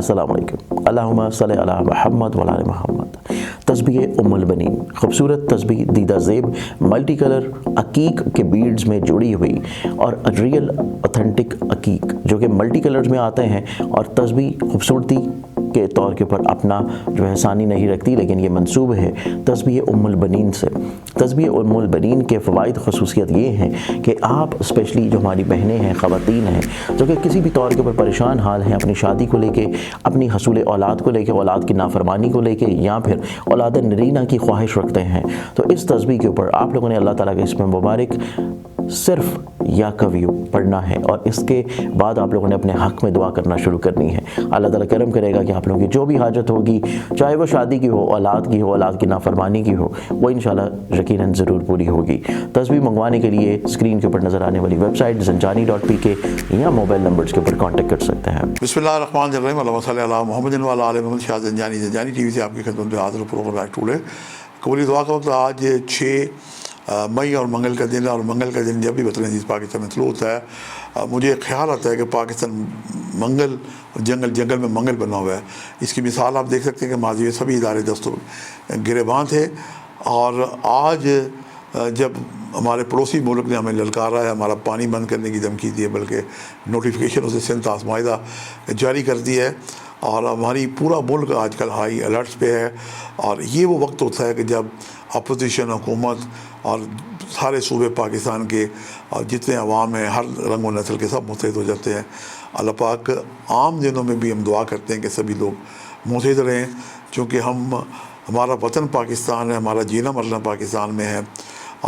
السلام علیکم۔ اللہم صلی علی محمد وعلی آل محمد۔ تسبیح ام البنین، خوبصورت تسبیح دیدہ زیب ملٹی کلر عقیق کے بیڈز میں جڑی ہوئی اور ریئل اوتھینٹک عقیق جو کہ ملٹی کلرز میں آتے ہیں، اور تسبیح خوبصورتی کے طور کے اوپر اپنا جو ہے ثانی نہیں رکھتی، لیکن یہ منسوب ہے تسبیح ام البنین سے۔ تسبیح ام البنین کے فوائد خصوصیت یہ ہیں کہ آپ اسپیشلی جو ہماری بہنیں ہیں، خواتین ہیں، جو کہ کسی بھی طور کے اوپر پریشان حال ہیں اپنی شادی کو لے کے، اپنی حصول اولاد کو لے کے، اولاد کی نافرمانی کو لے کے، یا پھر اولاد نرینہ کی خواہش رکھتے ہیں، تو اس تسبیح کے اوپر آپ لوگوں نے اللہ تعالیٰ کے اسم مبارک صرف یا کویو پڑھنا ہے، اور اس کے بعد آپ لوگوں نے اپنے حق میں دعا کرنا شروع کرنی ہے۔ اللہ تعالیٰ کرم کرے گا کہ آپ لوگوں کی جو بھی حاجت ہوگی، چاہے وہ شادی کی ہو، اولاد کی ہو، اولاد کی نافرمانی کی ہو، وہ انشاءاللہ یقیناً ضرور پوری ہوگی۔ تسبیح منگوانے کے لیے اسکرین کے اوپر نظر آنے والی ویب سائٹ zanjani.pk یا موبائل نمبرز کے اوپر کانٹیکٹ کر سکتے ہیں۔ بسم اللہ الرحمن الرحیم، اللہم صلی علی محمد وعلی آل محمد۔ شاہ زنجانی، زنجانی ٹی وی سے آپ کی خدمت میں حاضر پروگرام ایکٹ ٹوڈے قبولی دعا کا وقت آج 6 مئی اور منگل کا دن ہے، اور منگل کا دن جب بھی وطن عزیز پاکستان میں طلوع ہوتا ہے، مجھے ایک خیال آتا ہے کہ پاکستان منگل جنگل میں منگل بنا ہوا ہے۔ اس کی مثال آپ دیکھ سکتے ہیں کہ ماضی میں سبھی ادارے دستور گریباں تھے، اور آج جب ہمارے پڑوسی ملک نے ہمیں للکارا ہے، ہمارا پانی بند کرنے کی دھمکی دی ہے، بلکہ نوٹیفیکیشن اسے سند معاہدہ جاری کر دی ہے، اور ہماری پورا ملک آج کل ہائی الرٹس پہ ہے۔ اور یہ وہ وقت ہوتا ہے کہ جب اپوزیشن، حکومت اور سارے صوبے پاکستان کے اور جتنے عوام ہیں، ہر رنگ و نسل کے، سب متحد ہو جاتے ہیں۔ اللہ پاک عام دنوں میں بھی ہم دعا کرتے ہیں کہ سبھی لوگ متحد رہیں، چونکہ ہمارا وطن پاکستان ہے، ہمارا جینا مرنا پاکستان میں ہے،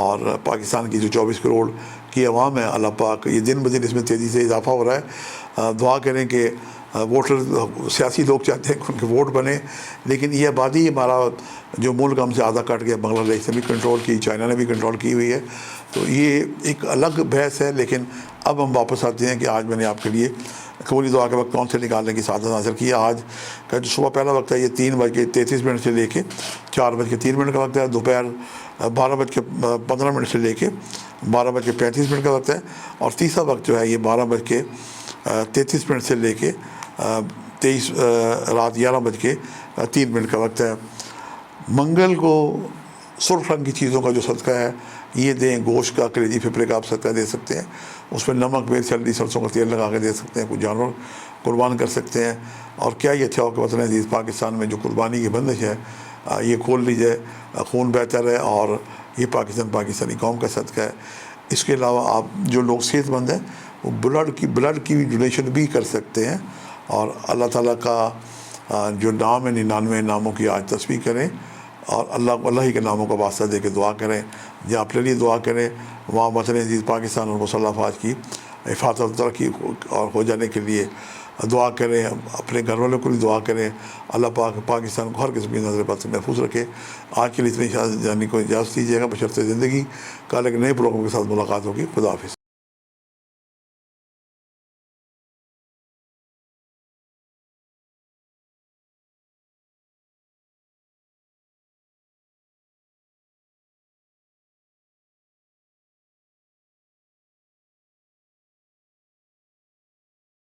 اور پاکستان کی جو 24 کروڑ کی عوام ہے، اللہ پاک یہ دن بدن اس میں تیزی سے اضافہ ہو رہا ہے۔ دعا کریں کہ ووٹر، سیاسی لوگ چاہتے ہیں کہ ان کے ووٹ بنے، لیکن یہ آبادی ہمارا جو ملک ہم سے آدھا کٹ گیا، بنگلہ دیش نے بھی کنٹرول کی، چائنا نے بھی کنٹرول کی ہوئی ہے، تو یہ ایک الگ بحث ہے۔ لیکن اب ہم واپس آتے ہیں کہ آج میں نے آپ کے لیے قبولی دعا کے وقت کون سے نکالنے کی سعادت حاصل کی ہے۔ آج کا جو صبح پہلا وقت ہے یہ 3:33 سے لے کے 4:03 کا وقت ہے، دوپہر 12:15 سے لے کے 12:35 کا وقت ہے، اور تیسرا وقت جو ہے یہ 12:33 سے لے کے رات 11:03 کا وقت ہے۔ منگل کو سرخ رنگ کی چیزوں کا جو صدقہ ہے یہ دیں، گوشت کا، کلیجی پھپھڑے کا آپ صدقہ دے سکتے ہیں، اس میں نمک، مرچ، ہلدی، سرسوں کا تیل لگا کے دے سکتے ہیں، کوئی جانور قربان کر سکتے ہیں۔ اور کیا یہ اچھا ہو کہ وطن عزیز پاکستان میں جو قربانی کی بندش ہے یہ کھول لی جائے، خون بہتر ہے، اور یہ پاکستانی قوم کا صدقہ ہے۔ اس کے علاوہ آپ جو لوگ صحت مند ہیں وہ بلڈ کی ڈونیشن بھی کر سکتے ہیں، اور اللہ تعالیٰ کا جو نام ہے 99 ناموں کی آج تسبیح کریں، اور اللہ ہی کے ناموں کا واسطہ دے کے دعا کریں، جہاں اپنے لیے دعا کریں، وہاں وطن عزیز پاکستان اور مسلح افواج کی حفاظت و ترقی اور ہو جانے کے لیے دعا کریں، اپنے گھر والوں کو بھی دعا کریں۔ اللہ پاک پاکستان کو ہر قسم کی نظر بد سے محفوظ رکھے۔ آج کے لیے اتنی جانی کو اجازت دیجیے گا، بشرط زندگی۔ کل ایک نئے پروگرام کے ساتھ ملاقات ہوگی۔ خدا حافظ۔